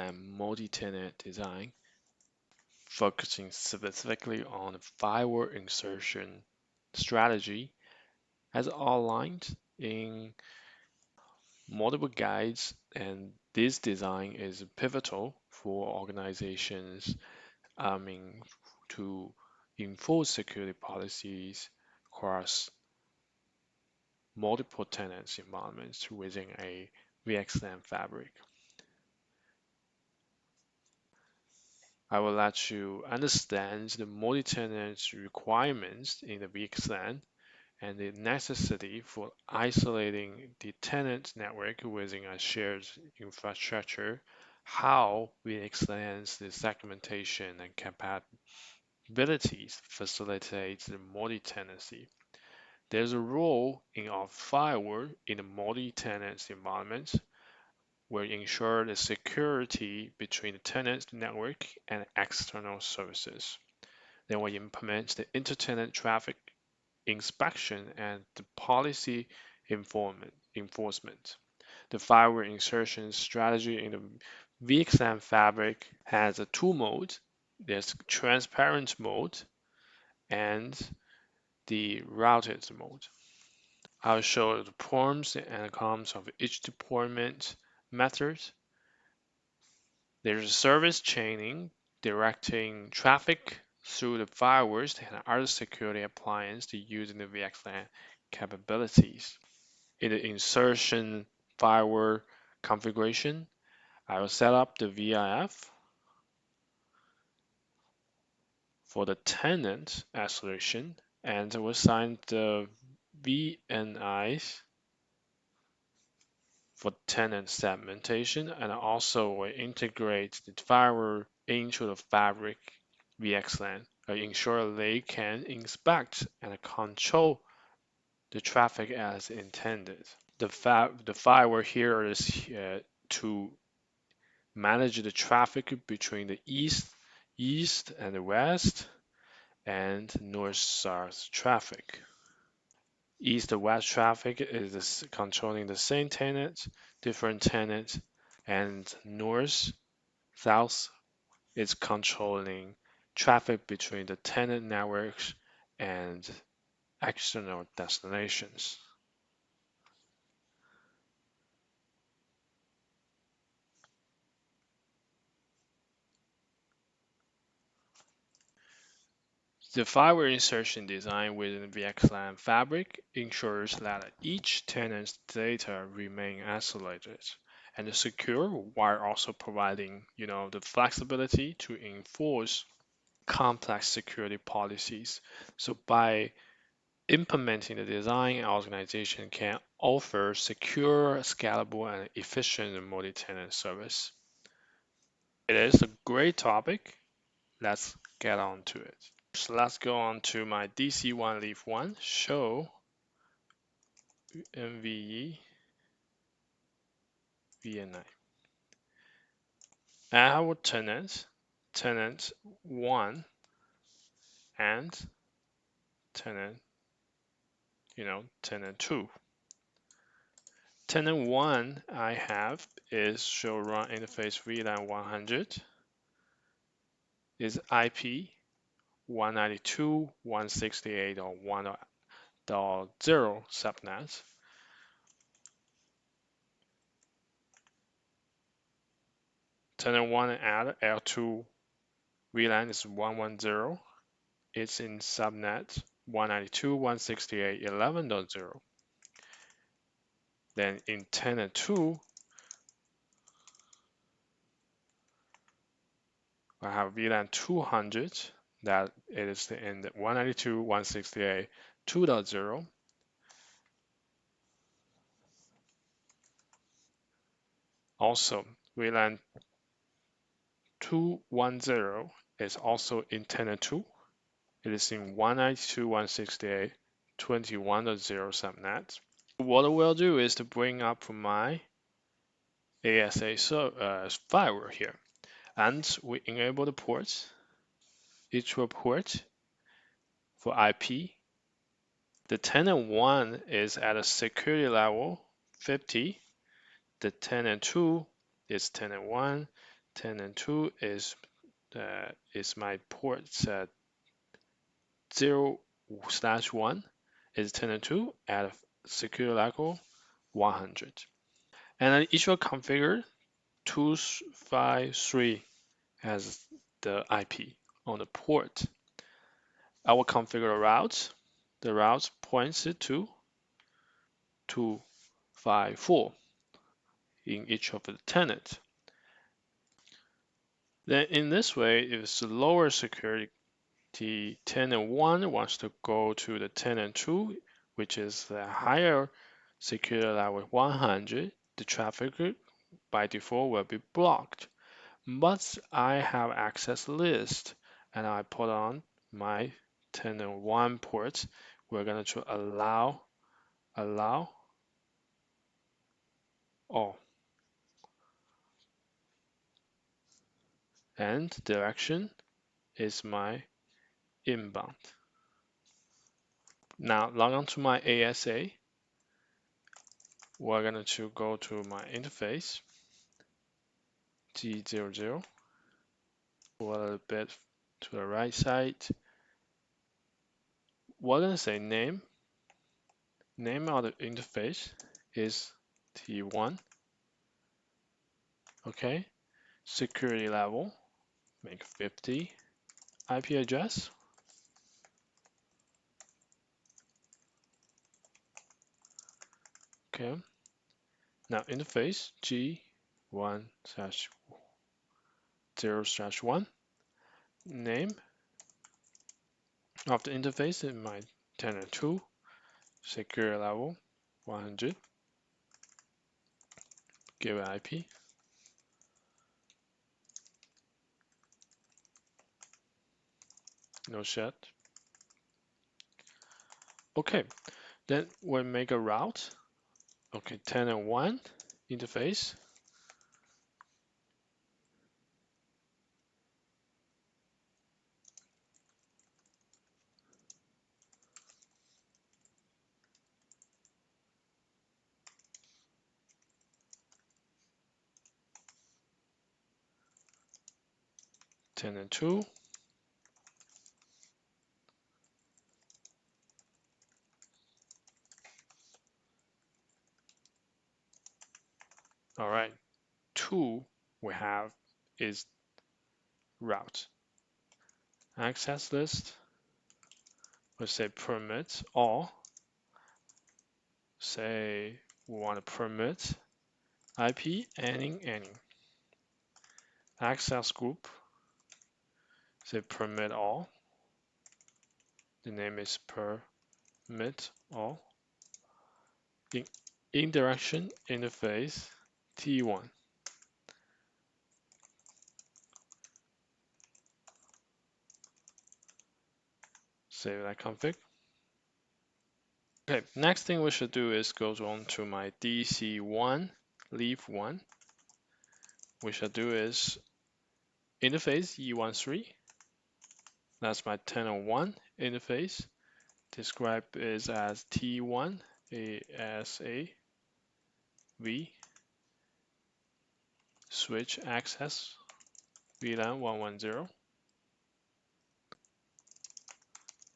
VXLAN multi-tenant design, focusing specifically on the firewall insertion strategy as outlined in multiple guides, and this design is pivotal for organizations to enforce security policies across multiple tenants environments within a VXLAN fabric. I will let you understand the multi-tenant requirements in the VXLAN and the necessity for isolating the tenant network within a shared infrastructure, how VXLAN's the segmentation and capabilities facilitate the multi-tenancy. There's a role in our firewall in a multi-tenant environment where ensure the security between the tenant network and external services. Then we implement the inter-tenant traffic inspection and the policy enforcement. The firewall insertion strategy in the VXLAN fabric has a two mode. There's transparent mode and the routed mode. I'll show the pros and cons of each deployment method. There's service chaining, directing traffic through the firewalls and other security appliances using the VXLAN capabilities. In the insertion firewall configuration, I will set up the VIF for the tenant isolation and will assign the VNIs for tenant segmentation, and also will integrate the firewall into the fabric VXLAN, ensure they can inspect and control the traffic as intended. The firewall here is to manage the traffic between the east and the west, and north-south traffic. East-west traffic is controlling the same tenant, different tenant, and north-south is controlling traffic between the tenant networks and external destinations. The firewall insertion design within the VXLAN fabric ensures that each tenant's data remain isolated and secure, while also providing, the flexibility to enforce complex security policies. So by implementing the design, an organization can offer secure, scalable, and efficient multi-tenant service. It is a great topic. Let's get on to it. So let's go on to my DC1 leaf 1, show MVE VNI. I have a tenant 1 and tenant 2. Tenant 1 I have is show run interface VLAN 100 is IP 192.168.1.0 subnet. Tenant 1 add L2 VLAN is 110. It's in subnet 192.168.11.0. Then in tenant 2, I have VLAN 200 that it is in 192.168.2.0. Also, VLAN 210 is also in tenant 2. It is in 192.168.21.0 subnet. What we'll do is to bring up my ASA firewall here, and we enable the ports. Each port for IP. The tenant 1 is at a security level 50. The tenant 2 is tenant 1. Tenant 2 is my port 0/1 is tenant 2 at security level 100. And then each will configure 253 as the IP on the port. I will configure a route. The route points it to 254 in each of the tenants. Then in this way, if it's lower security, tenant 1 wants to go to the tenant 2, which is the higher security level 100, the traffic by default will be blocked. But I have access list and I put on my tenant 1 port. We're going to allow all. And direction is my inbound. Now log on to my ASA. We're going to go to my interface, G00, a little bit to the right side. We're going to say name of the interface is T1. Okay, security level, make 50. IP address, okay. Now interface G1/0/1. Name of the interface in my tenant 2, security level 100. Give an IP. No shut. Okay, then we'll make a route. Okay, tenant 1 interface. Tenant 2. All right, 2 we have is route. Access list, we'll say permit all. Say we want to permit IP any. Access group, say permit all. The name is permit all. In direction interface T1. Save that config. Okay, next thing we should do is go on to my DC1, leave 1. We should do is interface E13. That's my tenant 1 interface. Describe is as T1 ASA V switch access VLAN 110.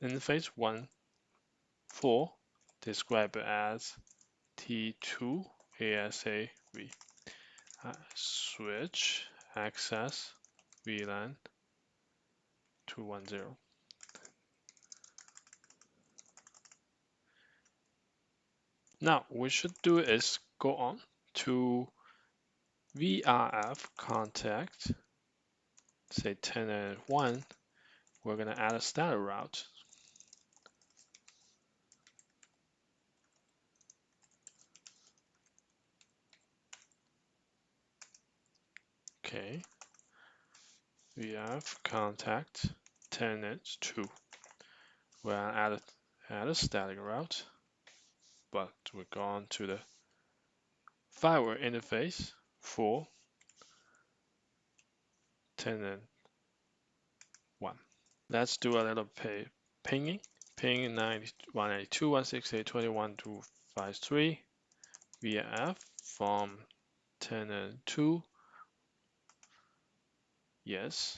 Interface 1.4 describe as T2 ASA V switch access VLAN 210. Now we should do is go on to VRF contact, say tenant 1, we're going to add a static route. Okay, VRF contact tenant 2. We're going to add a static route, but we're going to the firewall interface for tenant 1. Let's do a little pinging. Ping 192.168.21.253 VRF from tenant 2 Yes.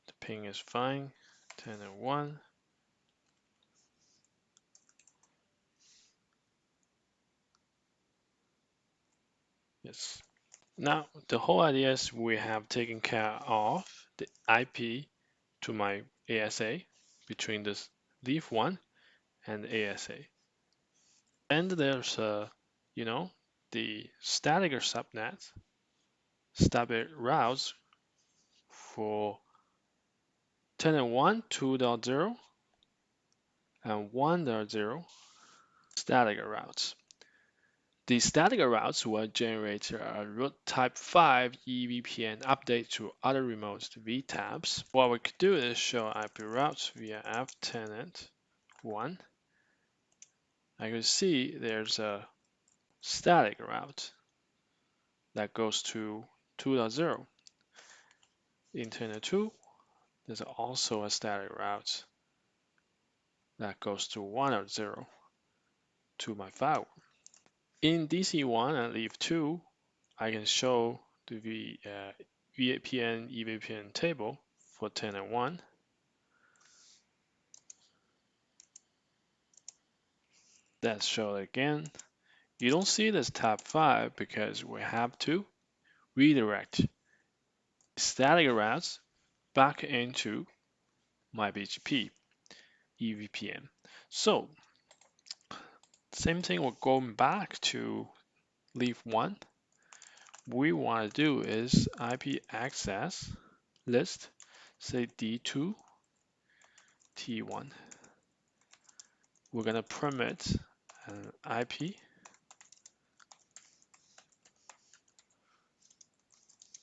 The ping is fine. Tenant 1. Yes. Now, the whole idea is we have taken care of the IP to my ASA between this leaf 1 and the ASA. And there's the static subnet, static routes for tenant 1, 2.0 and 1.0 static routes. The static routes will generate a root type 5 EVPN update to other remote vTabs. What we could do is show IP routes via ftenant 1. I could see there's a static route that goes to 2.0. In tenant 2, there's also a static route that goes to 1.0 to my firewall. In DC1 and leaf 2, I can show the VPN EVPN table for tenant 1. Let's show it again. You don't see this tab 5 because we have to redirect static routes back into my BGP EVPN. So same thing, we're going back to leaf 1. We want to do is IP access list, say D2 T1. We're going to permit an IP.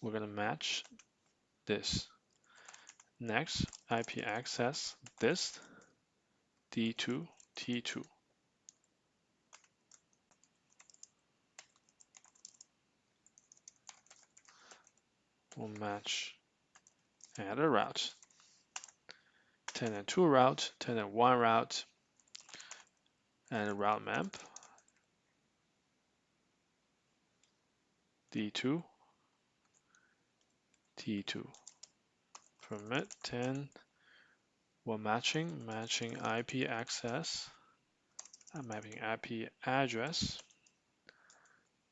We're going to match this. Next, IP access list D2 T2. We'll match another route. Tenant 2 route, tenant 1 route, and a route map. D2 T2. Permit 10. We're matching IP access. I'm mapping IP address.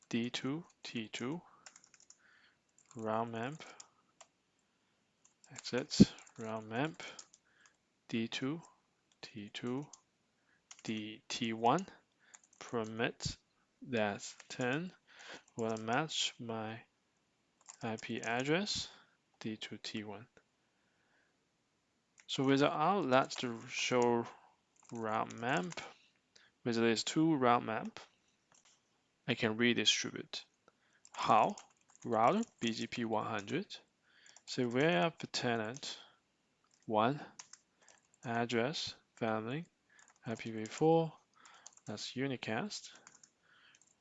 D2 T2. Route map. Exit. Route map. D2 T2 T1. Permit that's 10. Will match my IP address D2 T1. So with the outlet to show route map, with these two route map, I can redistribute. How? Router BGP 100. So we have the tenant 1 address family IPv4. That's unicast.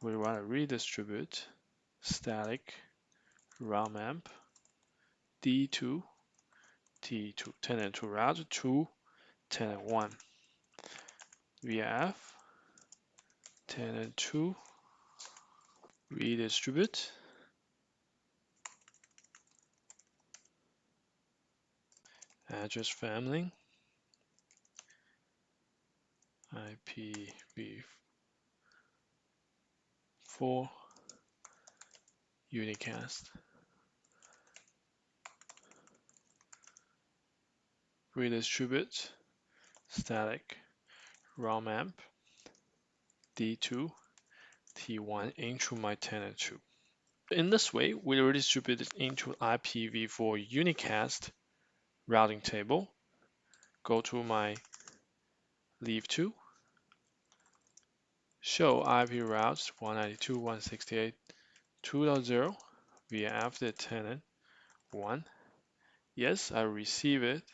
We want to redistribute static route map D2 T2 tenant 2 router to tenant 1. We have tenant 2 redistribute address family IPv4 unicast. Redistribute static route map D2 T1 into my tenant 2. In this way, we redistribute it into IPv4 unicast routing table. Go to my leaf 2. Show IP routes 192.168.2.0 via after tenant 1. Yes, I receive it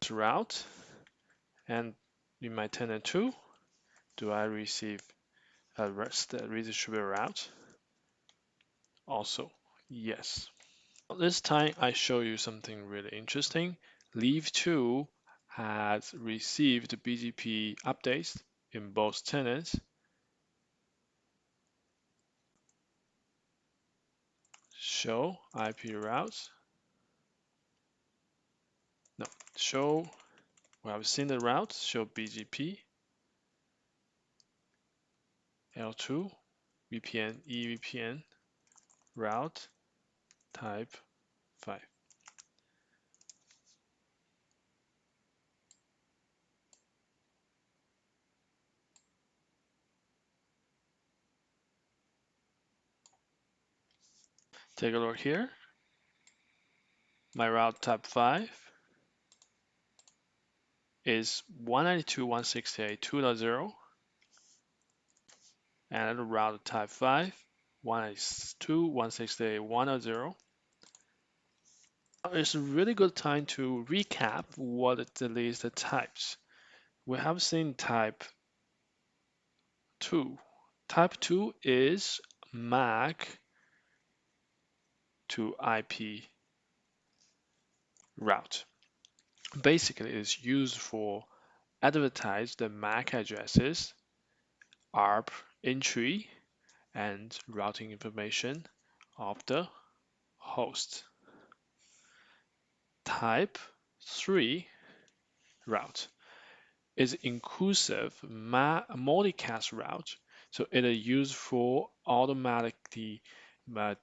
as route. And in my tenant 2, do I receive a redistributed route? Also, yes. This time I show you something really interesting. Leaf 2 has received BGP updates in both tenants. Show IP routes No, show, we have seen the route, show BGP, L2, VPN, EVPN, route, type 5. Take a look here. My route type 5 is 192.168.2.0, and the route type 5, 192.168.1.0. It's a really good time to recap what it is the types. We have seen type 2. Type 2 is MAC to IP route. Basically, it's used for advertise the MAC addresses, ARP entry, and routing information of the host. Type 3 route is inclusive multicast route, so it is used for automatic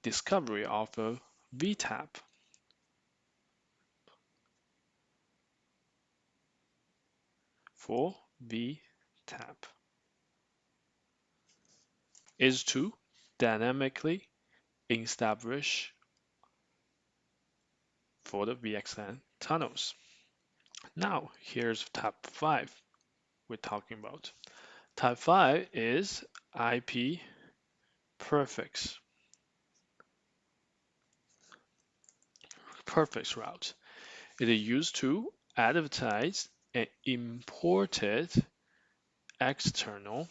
discovery of a VTAP. For VTAP is to dynamically establish for the VXLAN tunnels. Now here's type 5 we're talking about. Type 5 is IP prefix route. It is used to advertise an imported external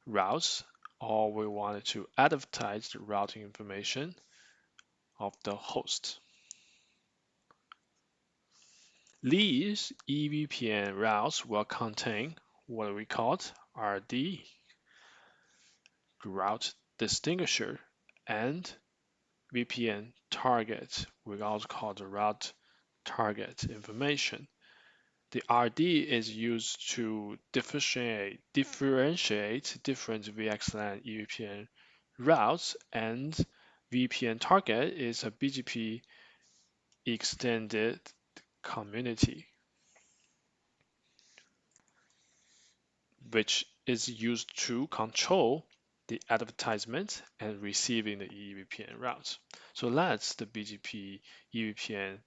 routes, or we wanted to advertise the routing information of the host. These EVPN routes will contain what we call RD, route distinguisher, and VPN target. We also call the route target information. The RD is used to differentiate different VXLAN EVPN routes, and VPN target is a BGP extended community, which is used to control the advertisement and receiving the EVPN routes. So that's the BGP EVPN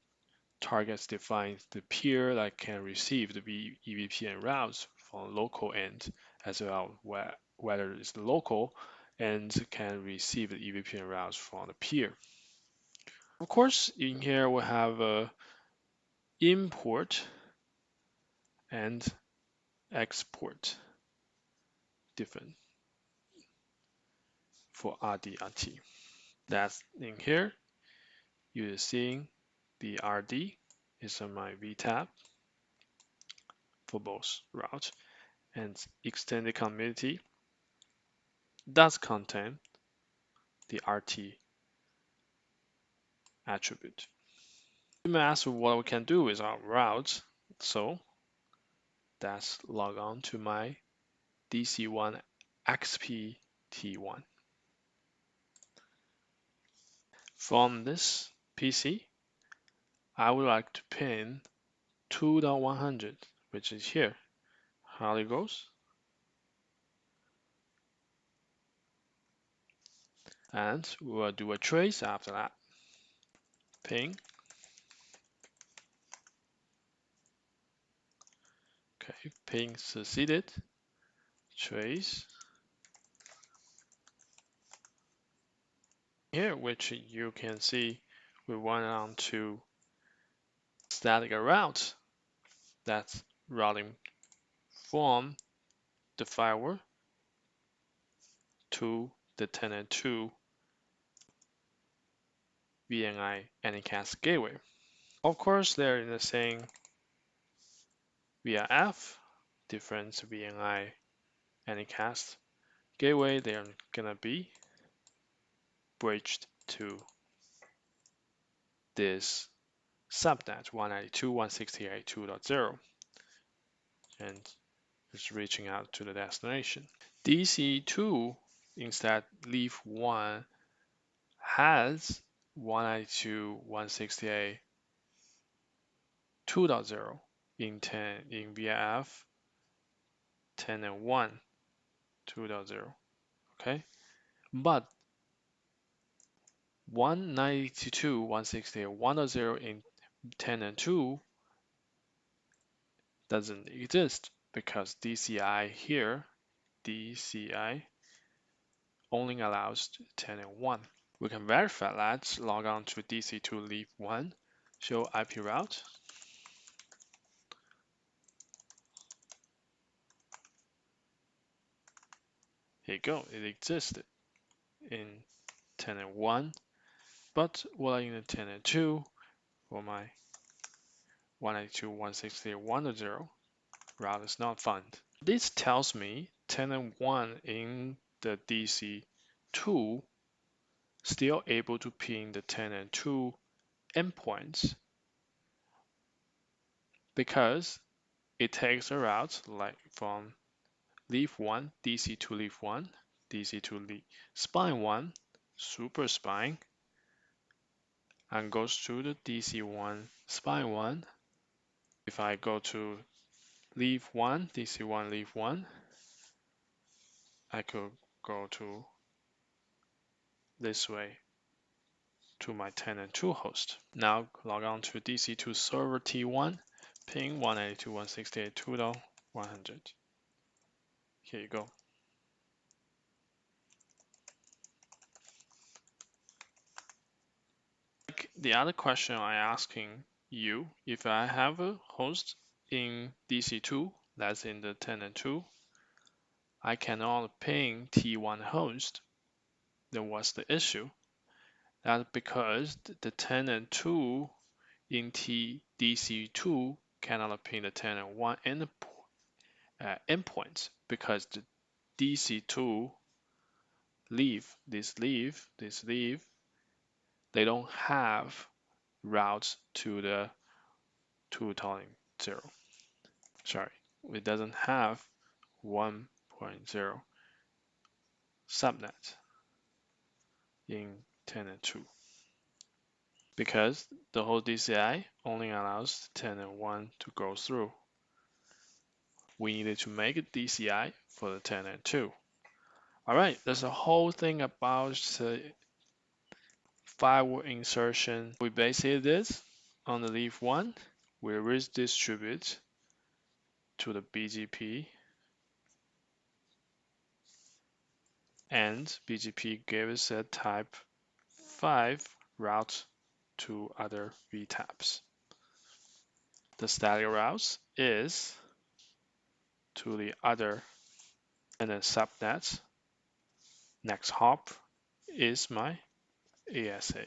targets define the peer that can receive the EVPN routes from local end, as well whether it's the local and can receive the EVPN routes from the peer. Of course, in here we have import and export different for RD/RT. That's in here. You're seeing the RD is on my VTAP for both routes, and extended community does contain the RT attribute. You may ask what we can do with our routes, so let's log on to my DC1 XPT1. From this PC, I would like to pin 2.100, which is here. How it goes? And we'll do a trace after that. Ping. Okay, ping succeeded. Trace. Here, which you can see, we went on to static route. That's routing from the firewall to the tenant to VNI Anycast gateway. Of course, they're in the same VRF, different VNI Anycast gateway. They're gonna be bridged to this subnet 192.168.2.0, and it's reaching out to the destination. DC2 instead leaf 1 has 192.168.2.0 in VF Tenant 1 2.0. Okay, but 192.168.1.0 in Tenant 2 doesn't exist because DCI here, DCI only allows Tenant 1. We can verify that. Log on to DC2 leaf 1, show IP route. Here you go, it existed in Tenant 1, but while in the Tenant 2 for my 192.168.1.0 route is not found. This tells me Tenant 1 in the DC2 still able to ping the Tenant 2 endpoints because it takes a route like from leaf 1, DC2 leaf 1, DC2 leaf spine 1, super spine, and goes to the DC1 spine 1. If I go to leaf 1, DC1 leaf 1, I could go to this way to my tenant 2 host. Now log on to DC2 server T1, ping 192.168.2.100. Here you go. The other question I'm asking you, if I have a host in DC2 that's in the tenant 2, I cannot ping T1 host, then what's the issue? That's because the tenant 2 in DC2 cannot ping the tenant 1 endpoints because the DC2 this leaf, they don't have routes to the 2.0. Sorry, it doesn't have 1.0 subnet in tenant 2 because the whole DCI only allows tenant 1 to go through. We needed to make a DCI for the tenant 2. Alright, that's the whole thing about firewall insertion. We basically did on the leaf 1, we redistribute to the BGP, and BGP gave us a type 5 route to other VTAPs. The static routes is to the other, and then subnet. Next hop is my ASA.